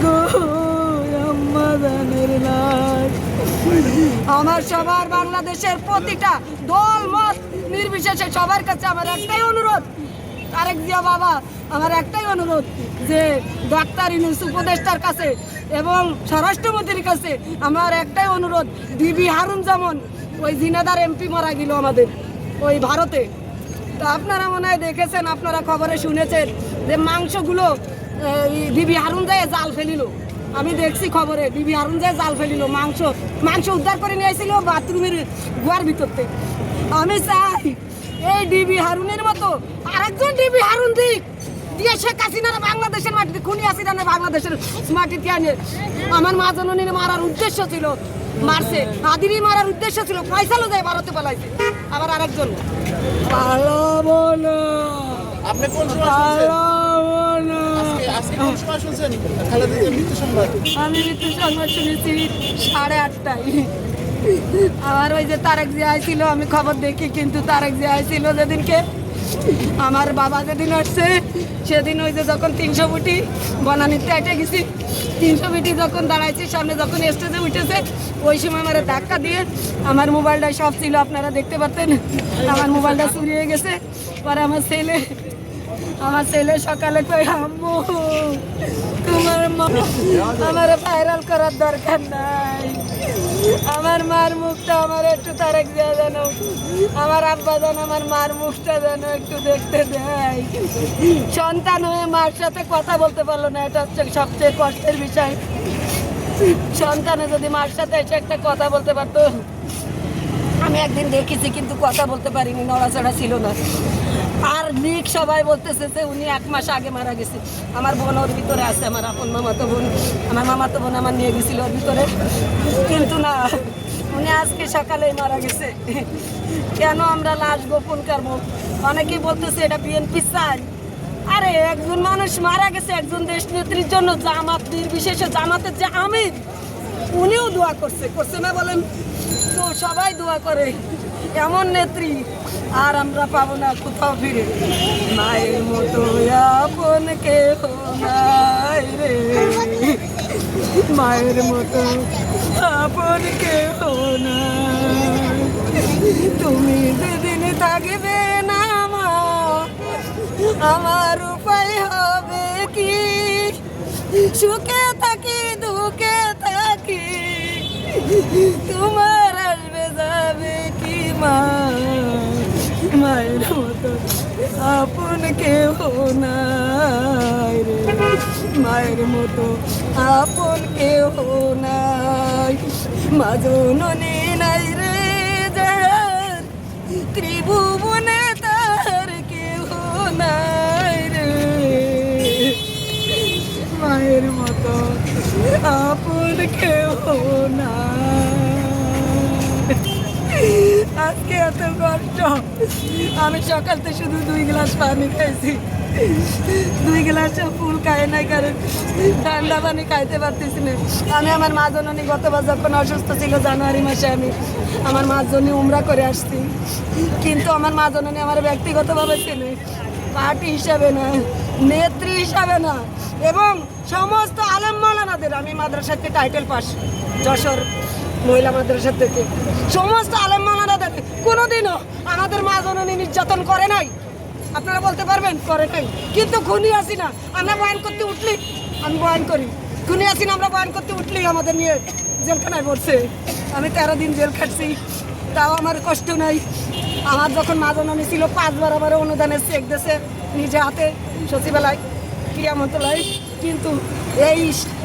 গো আম্মা জানের লাশ। আমার সবার বাংলাদেশের প্রতিটা দল মত নির্বিশেষে সবার কাছে আমার একটাই অনুরোধ, তারেক জিয়া বাবা, আমার একটাই অনুরোধ যে ডাক্তার ইউনূস উপদেষ্টার কাছে এবং স্বরাষ্ট্রমন্ত্রীর কাছে আমার একটাই অনুরোধ, বিবি হারুন যেমন ওই জিনেদার এমপি মারা গেল আমাদের ওই ভারতে, তা আপনারা মনে হয় দেখেছেন, আপনারা খবরে শুনেছেন যে মাংসগুলো বিবি হারুন যায় জাল ফেলিল। আমি দেখছি খবরে বিবি হারুন যায় জাল ফেলিল, মাংস উদ্ধার করে নিয়ে আসছিল বাথরুমের গুয়ার ভিতরতে। আমি চাই এই ডিবি হারুনের মতো আরেকজন ডিবি হারুন দিক দিয়ে শেখ হাসিনার বাংলাদেশের মাটিতে খুনি হাসিনা বাংলাদেশের মাটিতে আনে। আমার মা জননীর মারার উদ্দেশ্য ছিল, মারছে আদিরই মারার উদ্দেশ্য ছিল, পয়সালো যায় ভারতে পালাইছে। আবার আরেকজন পালাবো না। আপনি কোন সময় আজকে কোন সময় শুনছেন খালেদা জিয়ার মৃত্যু সংবাদ? আমি মৃত্যু সংবাদ শুনেছি 8:30টায়। আমার ওই যে তারেক জিয়া আইছিল, আমি খবর দেখি, কিন্তু তারেক জিয়া আইছিল যেদিনকে আমার বাবা যেদিন আসছে সেদিন ওই যে যখন 300 ফুটি বনানীতে এটে গেছি, 300 ফুটি যখন দাঁড়াইছি সামনে, যখন স্টেজে উঠেছে ওই সময় আমার ধাক্কা দিয়ে আমার মোবাইলটা সব ছিল, আপনারা দেখতে পারতেন, আমার মোবাইলটা চুরি হয়ে গেছে। পরে আমার ছেলে সকালে কই আম্মু তোমার মা আমার ভাইরাল করার দরকার নাই, আমার মার মুখটা আমার একটু তারেক জিয়া যেন, আমার আব্বা যেন আমার মার মুখটা যেন একটু দেখতে দেয়। সন্তান হয়ে মার সাথে কথা বলতে পারলো না, এটা হচ্ছে সবচেয়ে কষ্টের বিষয়। সন্তানে যদি মার সাথে এসে একটা কথা বলতে পারতো। আমি একদিন দেখেছি কিন্তু কথা বলতে পারিনি, নড়াচড়া ছিল না। আর লিক সবাই বলতেছে যে উনি 1 মাস আগে মারা গেছে। আমার বোন ওর ভিতরে আছে, আমার আপন মামাতো বোন, আমার মামাতো বোন আমার নিয়ে গেছিল ওর ভিতরে, কিন্তু না, উনি আজকে সকালেই মারা গেছে। কেন আমরা লাশ গোপন করবো? অনেকেই বলতেছে এটা বিএনপি চাই। আরে একজন মানুষ মারা গেছে একজন দেশ নেত্রীর জন্য, জামাত নির্বিশেষে, জামাতের যে আমির উনিও দোয়া করছে না বলেন? তো সবাই দোয়া করে, এমন নেত্রী আর আমরা পাবো না কোথাও ফিরে। মায়ের মতো আপন কেহ নাই রে, মায়ের মতো আপন কেহ নাই। তুমি যেদিন থাকবে না মা, আমার উপায় হবে কি? সুখে থাকি দুঃখে থাকি, তোমার আসবে যাবে কি মা? মায়ের মতো আপন কেহ নাই রে, মায়ের মতো আপন কেহ নাই। মা জননী নাই রে যার, ত্রিভুবনে তার কেহ নাই রে, মায়ের মতো আপন কেহ নাই। আজকে এত কষ্ট, আমি সকাল থেকে শুধু 2 গ্লাস পানি খাইছি, 2 গ্লাস ফুল খাই নাই, কারণ ঠান্ডা পানি খাইতে পারতেছি না। আমি আমার মা জননী গতবার যখন অসুস্থ ছিল জানুয়ারি মাসে, আমি আমার মা জননী উমরা করে আসছি, কিন্তু আমার মা জননী আমার ব্যক্তিগতভাবে ছিল, পার্টি হিসাবে না, নেত্রী হিসাবে না। এবং সমস্ত আলেম মাওলানাদের, আমি মাদ্রাসাতে টাইটেল পাস যশোর মহিলা মাদ্রাসা থেকে, সমস্ত আলেম মাওলানাদের কোনোদিনও আমাদের মা জননী নির্যাতন করে নাই। আপনারা বলতে পারবেন করে নাই, কিন্তু খুনি হাসিনা আমরা বয়ান করতে উঠলি, আমি বয়ান করি, খুনি হাসিনা আমরা বয়ান করতে উঠলি আমাদের নিয়ে জেলখানায় পড়ছে। আমি 13 দিন জেল খাটছি, তাও আমার কষ্ট নাই। আমার যখন মা জননী ছিল 5 বার আমার অনুদানের চেক দিয়েছে নিজে হাতে সচিবালয় ক্রিয়া মন্ত্রণালয়, কিন্তু এই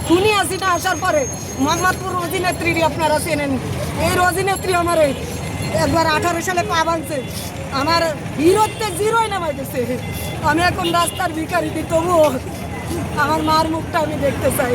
খুনি হাসিনা আসার পরে মোহাম্মদপুর রোজিনেত্রী আপনারা চেনেন, এই রোজিনেত্রী আমার একবার 18 সালে পা ভাঙছে, আমার হিরোতে 0 নামাই দিচ্ছে। আমি এখন রাস্তার ভিখারি, তবুও আমার মার মুখটা আমি দেখতে চাই।